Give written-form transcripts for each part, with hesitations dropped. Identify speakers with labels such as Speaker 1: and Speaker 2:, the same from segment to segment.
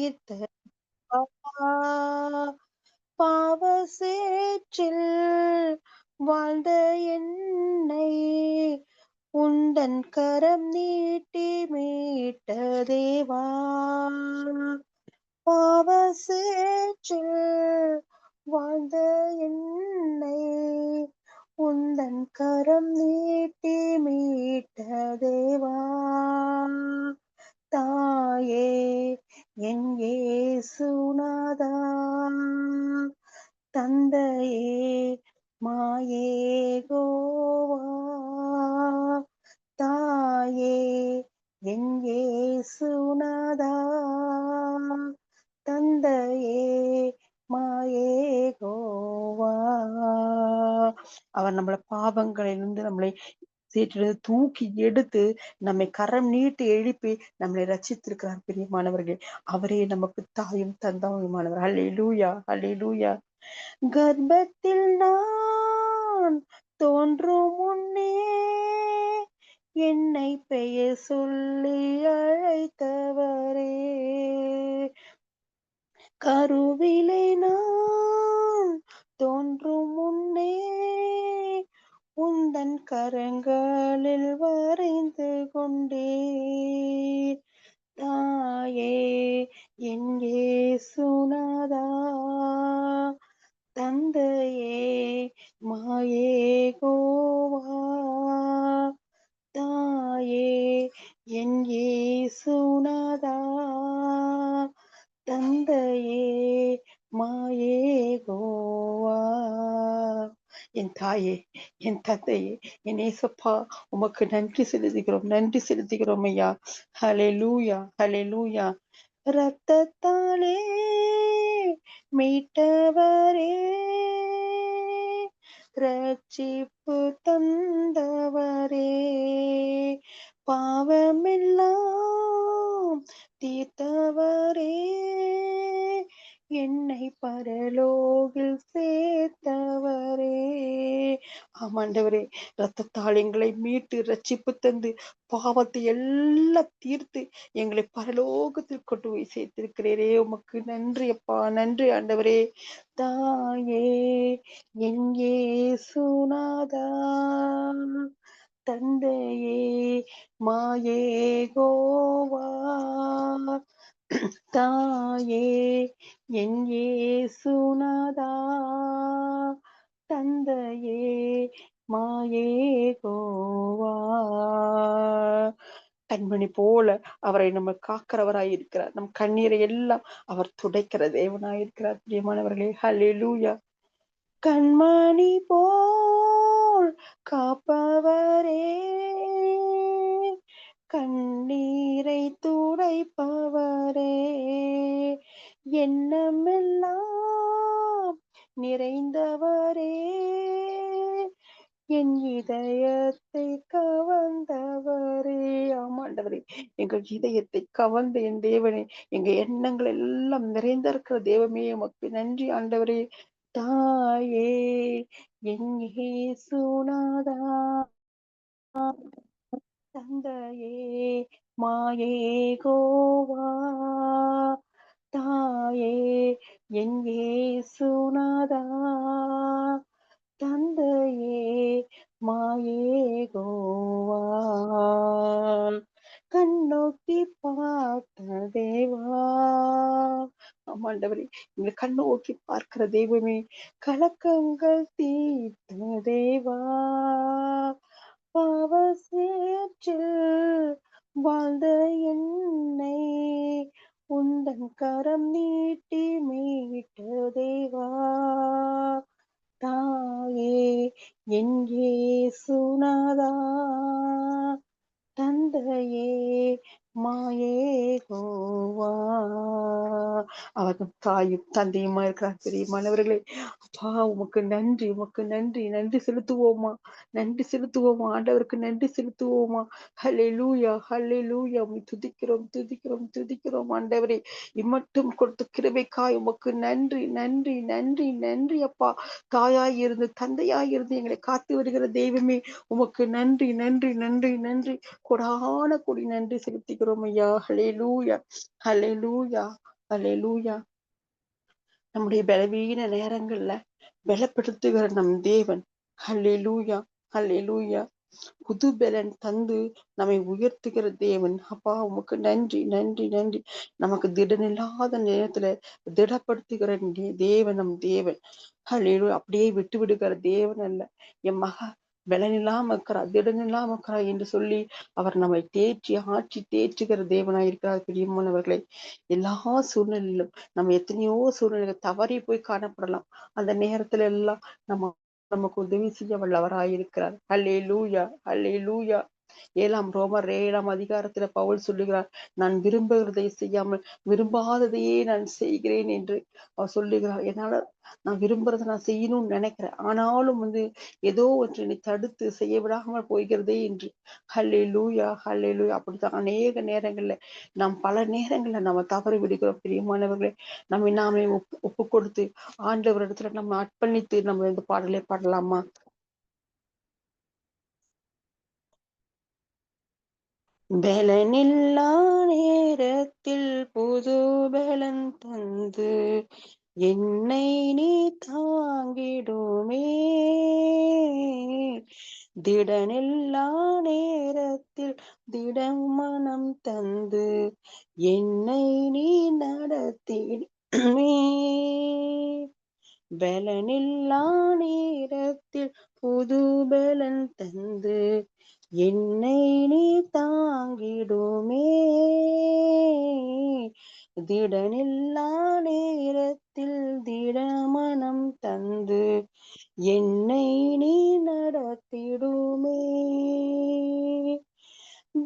Speaker 1: தீர்த்த பாவ சேற்றில் வாழ்ந்த என்னை உந்தன் கரம் நீட்டி மீட்ட தேவா பாவ சேற்றில் வாழ்ந்த என்னை உந்தன் கரம் நீட்டி மீட்ட தேவா தாயே என் இயேசுநாதா தந்தையே மாயேகோவா தாயே என் இயேசுநாதா தந்தையே மாயேகோவா அவர் நம்மள பாவங்களிலிருந்து நம்மளை சீற்றிலிருந்து தூக்கி எடுத்து நம்மை கரம் நீட்டி எழுப்பி நம்மளை ரட்சித்திருக்கிறார் பிரியமானவர்கள். அவரே நமக்கு தாயும் தந்தாயுமானவர். ஹல்லேலூயா, ஹல்லேலூயா. கர்ப்பத்தில் நான் தோன்றும் முன்னே என்னை பெயர் சொல்லி அழைத்தவரே கருவிலே நான் தோன்றும் முன்னே உந்தன் கரங்களில் வரைந்து கொண்டேன் தாயே என் இயேசுநாதா தந்தையே மாயேகோவா தாயே என் இயேசுநாதா தந்தையே மாயேகோவா என் தாயே என் தந்தையே என் ஏசப்பா உமக்கு நன்றி செலுத்துகிறோம் ஐயா. ஹல்லேலூயா, ஹல்லேலூயா. ரத்தத்தாலே மீட்டவரே ரட்சிப்பு தந்தவரே பாவமெல்லாம் தீர்த்தவரே என்னை பரலோகில் சேர்த்தவரே. ஆமாண்டவரே, ரத்தத்தால் எங்களை மீட்டு ரட்சிப்பு தந்து பாவத்தை எல்லாம் தீர்த்து எங்களை பரலோகத்தில் கொண்டு போய் சேர்த்திருக்கிறீரே. உமக்கு நன்றி அப்பா, நன்றி ஆண்டவரே. தாயே என் இயேசுநாதா தந்தையே மாயேகோவா தாயே என் இயேசுநாதா தந்தையே மாயேகோவா. கண்மணி போல அவரை நம்ம காக்கிறவராய் இருக்கிறார். நம் கண்ணீரை எல்லாம் அவர் துடைக்கிற தேவனாயிருக்கிறார். பிரியமானவர்களே, ஹல்லேலூயா. கண்மணி போல் காப்பவரே கண்ணீரை துடைப்பவரே எண்ணமெல்லாம் நிறைந்தவரே என் இதயத்தை கவர்ந்தவரே. ஆமாண்டவரே, எங்கள் இதயத்தை கவர்ந்த என் தேவனே, எங்க எண்ணங்கள் எல்லாம் நிறைந்திருக்கிற தேவமே உமக்கு நன்றி ஆண்டவரே. தாயே என் இயேசுநாதா தந்தையே மாயேகோவா தாயே என் இயேசுநாதா தந்தையே மாயேகோவா. கண்ணோக்கி பார்த்த தேவா. ஆமாண்டவரே, எங்களை கண்ணோக்கி பார்க்கிற தெய்வமே, கலக்கங்கள் தீர்த்த தேவா பாவ சேற்றில் வாழ்ந்த என்னை உந்தன் கரம் நீட்டி மீட்ட தேவா தாயே என் இயேசுநாதா தந்தையே மாயேகோவா. அவர் தாயும் தந்தையுமா இருக்கிறார். பிரியமானவர்களே, அப்பா உமக்கு நன்றி, உமக்கு நன்றி. நன்றி செலுத்துவோமா, நன்றி செலுத்துவோமா, ஆண்டவருக்கு நன்றி செலுத்துவோமா. ஹல்லேலூயா, ஹல்லேலூயா. துதிக்கிறோம் துதிக்கிறோம் துதிக்கிறோம் ஆண்டவரே. இம்மட்டும் கொடுத்த கிருபைக்காய் உமக்கு நன்றி நன்றி நன்றி நன்றி அப்பா. தாயாய் இருந்து தந்தையாய் இருந்து எங்களை காத்து வருகிற தெய்வமே உமக்கு நன்றி நன்றி நன்றி நன்றி. கொடான கொடி நன்றி செலுத்துகிறோம் ஐயா. ஹல்லேலூயா, ஹல்லேலூயா. அல்லேலூயா. நம்முடைய பலவீன நேரங்கள்ல பலப்படுத்துகிற நம் தேவன். அல்லேலூயா, அல்லேலூயா. புது பலன் தந்து நம்மை உயர்த்துகிற தேவன். அப்பா உமக்கு நன்றி, நன்றி, நன்றி. நமக்கு திடனில்லாத நேரத்துல திடப்படுத்துகிற தேவன் நம் தேவன். அல்லேலூயா. அப்படியே விட்டு விடுகிற தேவன் அல்ல. என் மகா பலனில்லாம இருக்கிறா, திடனில்லாம இருக்கிறா என்று சொல்லி அவர் நம்மை ஆட்சி தேற்றுகிற தேவனாய் இருக்கிறார். பிரியமானவர்களே, எல்லா சூழ்நிலையிலும் நம்ம எத்தனையோ சூழ்நிலைகள் தவறி போய் காணப்படலாம். அந்த நேரத்துல எல்லாம் நமக்கு உதவி செய்ய வல்லவராயிருக்கிறார். அல்லேலூயா, அல்லேலூயா. ரோமர் 7ஆம் அதிகாரத்துல பவுல் சொல்லுகிறார், நான் விரும்புகிறதை செய்யாமல் விரும்பாததையே நான் செய்கிறேன் என்று அவர் சொல்லுகிறார். என்னால நான் விரும்புறதை நான் செய்யணும்னு நினைக்கிறேன், ஆனாலும் ஏதோ ஒன்று என்னை தடுத்து செய்ய விடாமல் போகிறதே என்று. ஹல்லேலூயா, ஹல்லேலூயா. அப்படித்தான் அநேக நேரங்கள்ல பல நேரங்கள்ல நம்ம தவறி விடுகிறோம். பிரியமானவர்களே, நாமே ஒப்பு கொடுத்து ஆண்டவரிடத்துல நம்ம அர்ப்பணித்து நம்ம இந்த பாடலை பாடலாமா? பலனில்லா நேரத்தில் புது பலன் தந்து என்னை நீ தாங்கிடுமே. திடனில்லா நேரத்தில் திடம் மனம் தந்து என்னை நீ நடத்திடுமே. பலனில்லா நேரத்தில் புது பலன் தந்து என்னை நீ தாங்கிடுமே. திடனில்லா நேரத்தில் திடமனம் தந்து என்னை நீ நடத்திடுமே.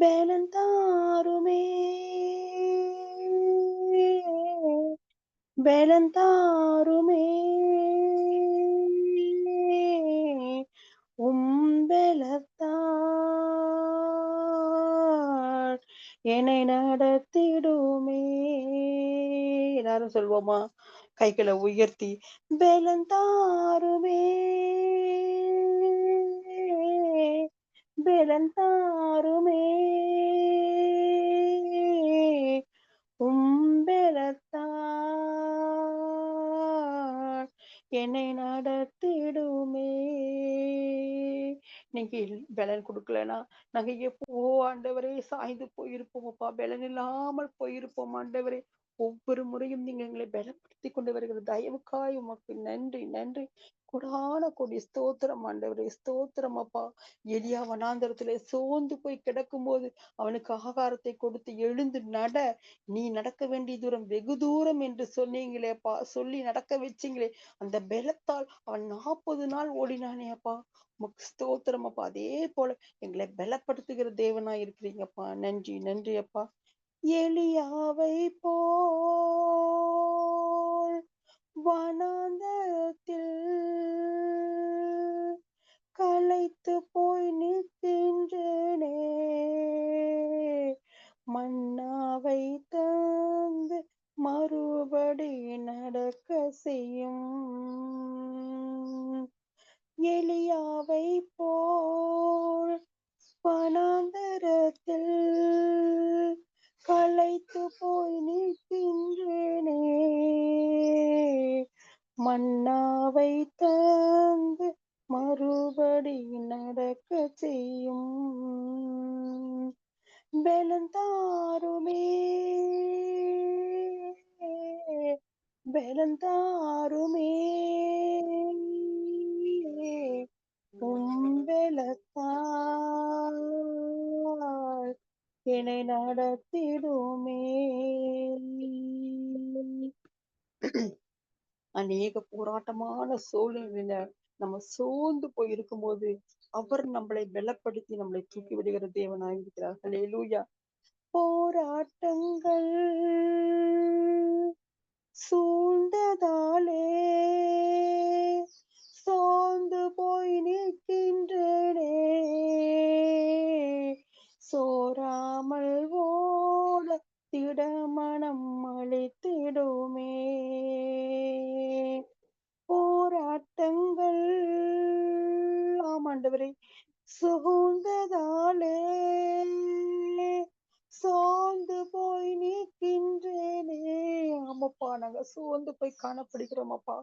Speaker 1: பலன் தாருமே, பலன் தாருமே, பலத்தால் என்னை நடத்திடுமே. எல்லாரும் சொல்வோமா? கைகளை உயர்த்தி, பலன் தாருமே, பலன் தாருமே, பலத்தால் என்னை நடத்திடுமே. இன்னைக்கு பலன் கொடுக்கலன்னா நாங்க எப்போ ஆண்டவரே சாய்ந்து போயிருப்போமப்பா, பலன் இல்லாமல் போயிருப்போம் ஆண்டவரே. ஒவ்வொரு முறையும் நீங்க எங்களை பலப்படுத்தி கொண்டு வருகிற தயவுக்காய் உமக்கு நன்றி, நன்றி. கொடான கொடி ஸ்தோத்திரம் ஆண்டவரே, ஸ்தோத்திரம் அப்பா. எலியா வனாந்தரத்திலே சோர்ந்து போய் கிடக்கும் போது அவனுக்கு ஆகாரத்தை கொடுத்து எழுந்து நட, நீ நடக்க வேண்டிய தூரம் வெகு தூரம் என்று சொன்னீங்களேப்பா, சொல்லி நடக்க வச்சீங்களே. அந்த பலத்தால் அவன் 40 நாள் ஓடினானே அப்பா. உமக்கு ஸ்தோத்திரம் அப்பா. அதே போல எங்களை பலப்படுத்துகிற தேவனா இருக்கிறீங்கப்பா. நன்றி, நன்றி அப்பா. எலியாவை போல் வனாந்தரத்தில் களைத்து போய் நிற்கின்றேனே, மன்னாவை தந்து மறுபடி நடக்க செய்யும். எலியாவை போல் வனாந்தரத்தில் களைத்து போய் நிற்கின்றேனே, மன்னாவை தந்து மறுபடி நடக்க செய்யும். பலன் தாருமே, பலன் தாருமே, பலத்தால் என்னை நடத்திடுமே. அநேக போராட்டமான சூழ்நிலையில நம்ம சோர்ந்து போய் இருக்கும்போது அவர் நம்மளை பலப்படுத்தி நம்மளை தூக்கி விடுகிற தேவனாய் இருக்கிறார். ஹல்லேலூயா. போராட்டங்கள் சூழ்ந்ததாலே சோர்ந்து போய் நிற்கின்றேனே, சோராமல் ஓட திடமனம் அளித்திடுமே. போராட்டங்கள் ஆமாண்டவரே சூழ்ந்ததாலே சோர்ந்து போய் நிற்கின்றேனே, அப்பா, நாங்க சோர்ந்து போய் காணப்படுகிறோம் அப்பா.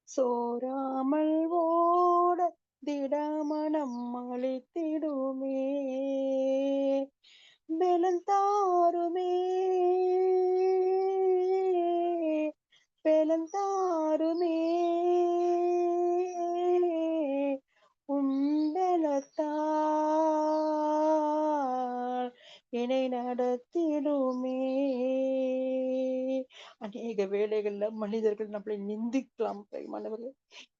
Speaker 1: சோராமல் ஓட திடமனம் அளித்திடுமே, பலன் தாருமே, பலன் தாருமே, உம்பலத்தால் என்னை நடத்திடுமே. அநேக வேளைகள்ல மனிதர்கள் நம்மளை நிந்திக்கலாம் பிரியமானவர்களே.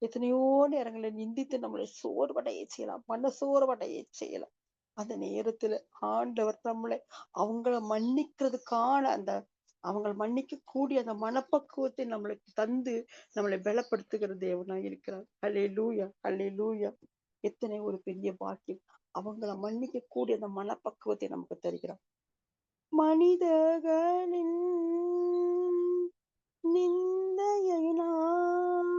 Speaker 1: எத்தனையோ நேரங்களை நிந்தித்து நம்மளை சோர்வடைய செய்யலாம், மன சோர்வடைய செய்யலாம். அந்த நேரத்துல ஆண்டவர் நம்மளை அவங்கள மன்னிக்கிறதுக்கான அந்த அவங்களை மன்னிக்க கூடிய அந்த மனப்பக்குவத்தை நம்மளுக்கு தந்து நம்மளை பலப்படுத்துகிற தேவனாய் இருக்கிறார். அல்லேலூயா, அல்லேலூயா. எத்தனை ஒரு பெரிய பாக்கியம். அவங்கள மன்னிக்க கூடிய அந்த மனப்பக்குவத்தை நமக்கு தருகிறார். மனிதர்களின் நிந்தையை நான்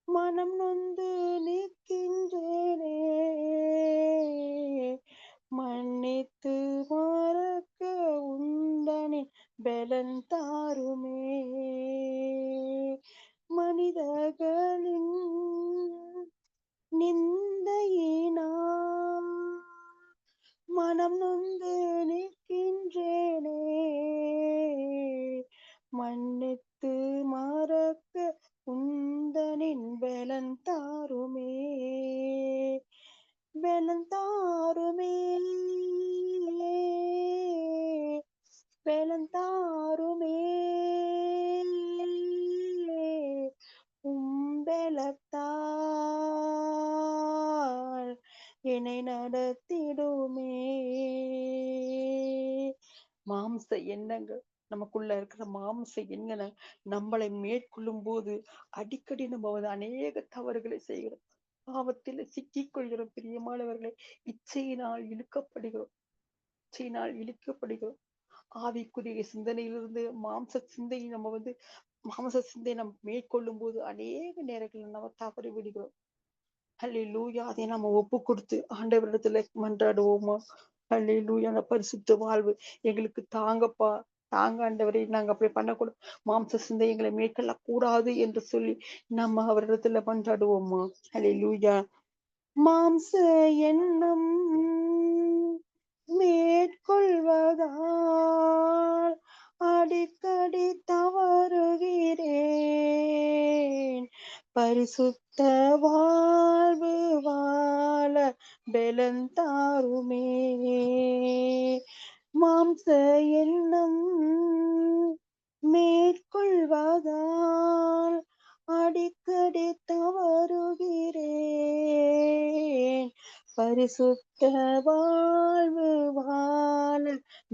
Speaker 1: மனம் நொந்து நிற்கின்றேனே, மன்னித்து மறக்க உந்தனின் பலன் தாருமே. மனிதர்களின் நிந்தையினால் மனம் நொந்து நிற்கின்றேனே, மன்னித்து மறக்க உந்தனின் பலன் தாருமே, பலன் தாருமே, பலன் தாருமே, உம்பலத்தால் என்னை நடத்திடுமே. மாம்ச எண்ணங்கள், நமக்குள்ள இருக்கிற மாம்ச எண்ணங்களை நம்மளை மேற்கொள்ளும் போது அடிக்கடி நம்ம வந்து அநேக தவறுகளை செய்கிறோம், பாவத்தில் சிக்கிக் கொள்கிறோம் பிரியமானவர்களை. இச்சையினால் இழுக்கப்படுகிறோம், இச்சையினால் இழுக்கப்படுகிறோம். ஆவிக்குரிய சிந்தனையிலிருந்து மாம்ச சிந்தையை நம்ம வந்து மாம்ச சிந்தையை நம்ம மேற்கொள்ளும் போது அநேக நேரங்களில் நம்ம தவறி விடுகிறோம். அல்லேலூயா. அதை நம்ம ஒப்பு கொடுத்து ஆண்டவரிடத்துல மன்றாடுவோமா? அல்லேலூயா. அந்த பரிசுத்த வாழ்வு எங்களுக்கு தாங்கப்பா, தாங்க ஆண்டவரே, நாங்க அப்படி பண்ணக்கூடாது, மாம்ச சிந்தை எங்களை மேற்கொள்ள கூடாது என்று சொல்லி நம்ம அவரிடத்துல மன்றாடுவோமா? அல்லேலூயா. மாம்ச எண்ணம் மேற்கொள்வதால் அடிக்கடி தவறுகிறேன், பரிசுத்த வாழ்வு வாழ பலன் தாருமே. மாம்ச எண்ணம் மேற்கொள்வதால் அடிக்கடி தவறுகிறேன், பரிசுத்த வாழ்வு வாழ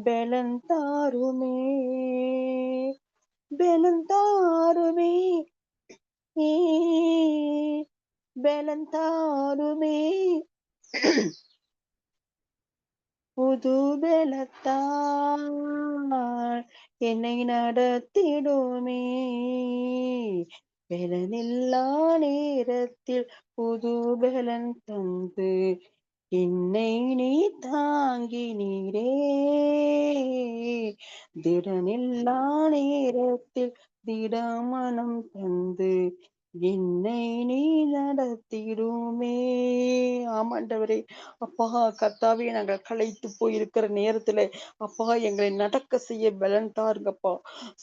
Speaker 1: பலன் தாருமே, பலன் தாருமே, பலன் தாருமே, புது பலத்தால் என்னை நடத்திடுமே, பலனில்லா நேரத்தில் புது பலன் தந்து என்னை நீ தாங்கினீரே, திடனில்லா நேரத்தில் திடமனம் தந்து என்னை நீ நடத்திடுமே. ஆமாண்டவரே, அப்பா கர்த்தாவே, நாங்கள் களைத்து போயிருக்கிற நேரத்துல அப்பா எங்களை நடக்க செய்ய பலன் தாருங்கப்பா.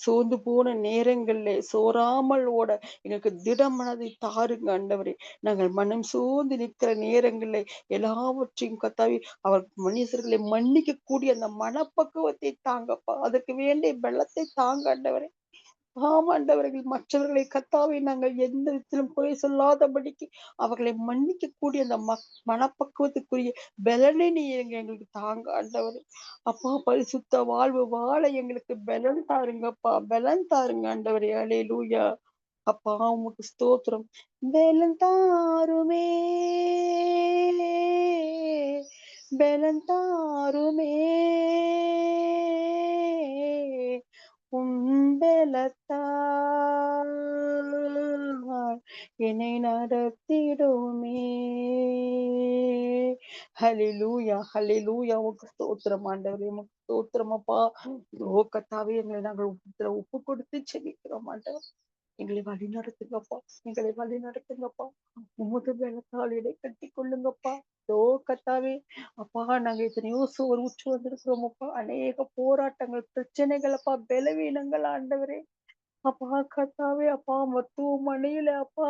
Speaker 1: சோர்ந்து போன நேரங்கள்ல சோராமல் ஓட எங்களுக்கு திடமனதை தாருங்க ஆண்டவரே. நாங்கள் மனம் சோர்ந்து நிற்கிற நேரங்கள்ல எல்லாவற்றையும் கர்த்தாவே, அவர் மனுஷர்களை மன்னிக்க கூடிய அந்த மனப்பக்குவத்தை தாங்கப்பா. அதற்கு வேண்டிய பலத்தை தாங்க ஆண்டவரே. ஆமாண்டவர்கள் மற்றவர்களை கர்த்தாவே, நாங்கள் எந்த விதத்திலும் குறை சொல்லாதபடிக்கு அவர்களை மன்னிக்க கூடிய அந்த மனப்பக்குவத்துக்குரிய பலனை நீ எங்களுக்கு தாங்க ஆண்டவரே. அப்பா, பரிசுத்த வாழ்வு வாழ எங்களுக்கு பலன் தாருங்கப்பா, பலன் தாருங்க ஆண்டவரே. அல்லேலூயா. அப்பா, உமக்கு ஸ்தோத்திரம். பலன் தாருமே, பலன் தாருமே, உம்பலத்தால் என்னை நடத்திடுமே. ஹalleluya, ஹalleluya. உமக்கு ஸ்தோத்திரம் ஆண்டவரே, உமக்கு ஸ்தோத்திரம் அப்பா. ஓ கர்த்தாவே, எங்களை நாங்கள் ஒப்பு கொடுத்து செபிக்கிறோம் ஆண்டவர். எங்களை வழி நடத்துங்கப்பா, எங்களை வழி நடத்துங்கப்பா. உமது பலத்தால் இடை கட்டி கொள்ளுங்கப்பா. ஓ கர்த்தாவே, அப்பா நாங்க எத்தனையோ சோறு உற்று வந்திருக்கிறோம் அப்பா. அநேக போராட்டங்கள், பிரச்சனைகள் அப்பா, பலவீனங்கள் ஆண்டவரே. அப்பா கர்த்தாவே, அப்பா மருத்துவமனையில அப்பா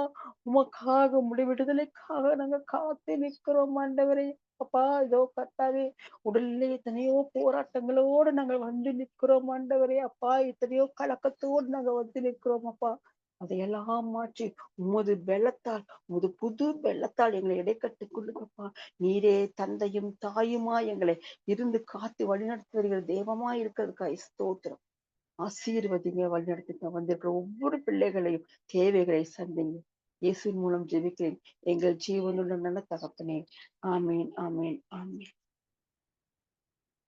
Speaker 1: உமக்காக, உம்முடைய விடுதலைக்காக நாங்க காத்து நிற்கிறோம் ஆண்டவரே. அப்பா இதோ கர்த்தாவே, உடலிலே எத்தனையோ போராட்டங்களோடு நாங்கள் வந்து நிற்கிறோம் ஆண்டவரே. அப்பா எத்தனையோ கலக்கத்தோடு நாங்க வந்து நிற்கிறோம் அப்பா. அதையெல்லாம் மாற்றி உமது பெலத்தால், உமது புது பெலத்தால் எங்களை இடைக்கட்டிக் கொள்ளுங்கப்பா. நீரே தந்தையும் தாயுமா எங்களை இருந்து காத்து வழிநடத்தி வருகிற தெய்வமா இருக்கிறதுக்காய் ஸ்தோத்திரம். ஆசீர்வதிங்க, வழிநடத்துங்க. வந்திருக்கிற ஒவ்வொரு பிள்ளைகளையும் தேவைகளை சந்திங்க. இயேசுவின் மூலம் ஜெபிக்கிறேன் எங்கள் ஜீவனுள்ள நல்ல தகப்பனே. ஆமேன், ஆமேன், ஆமேன்.